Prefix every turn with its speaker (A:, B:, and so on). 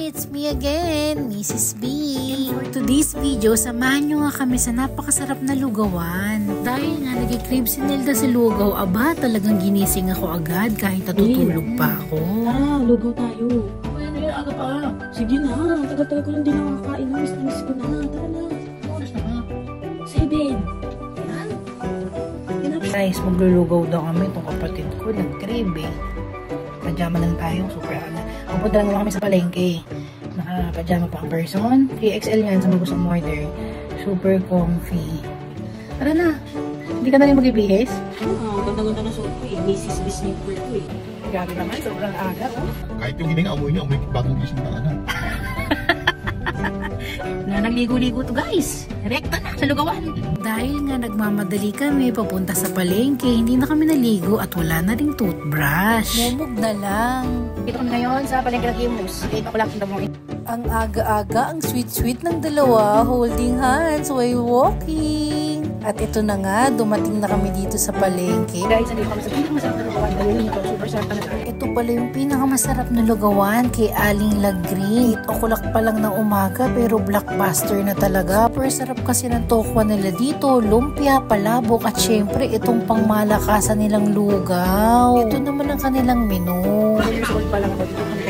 A: It's me again, Mrs. B. And for today's video, samahan nyo nga kami sa napakasarap na lugawan. Dahil nga nag-crave si Nelda sa lugaw, aba talagang ginising ako agad kahit natutulog pa ako.
B: Tara, lugaw tayo.
C: Ano yan, aga pa.
B: Sige na, tagal-tagal ko lang din nakakain. Miss ko na. Tara na.
C: Oras na nga.
B: 7.
A: Guys, maglulugaw daw kami itong kapatid ko. Nag-crave eh. Pajama lang tayo. Super ano. Pupunta lang kami sa palengke. Naka-pajama pa ang person. 3XL yan sa mga gusto order. Super comfy. Tara na. Hindi ka na rin mag-ibihis?
B: Oo, ganda-ganda na suot ko eh. Mrs. Business ko eh.
A: Grabe naman. Sobrang aga. Oh.
C: Kahit yung hininga amoy niya, amoy bagong gising na ano.
A: Na nagligo-ligo to guys. Rekta na sa lugawan. Dahil nga nagmamadali kami papunta sa palengke, hindi na kami naligo at wala na ring toothbrush. Mumug na lang.
D: Dito kami ngayon sa palengke ng Imus. 8 o'clock in the morning.
A: Ang aga-aga, ang sweet-sweet ng dalawa, holding hands while walking. At ito na nga, dumating na kami dito sa palengke.
D: Guys, nandito kami sa pinakamasarap na lugawan. Dahil nito, super sarap na natin.
A: Ito pala yung pinakamasarap na lugawan kay Aling Lagrin. 8 o'clock pa lang ng umaga pero blockbuster na talaga. Super sarap kasi ng tokwa nila dito, lumpia, palabok at syempre itong pangmalakasan nilang lugaw. Ito naman ang kanilang menu.
D: 2 years old pa lang ako dito kami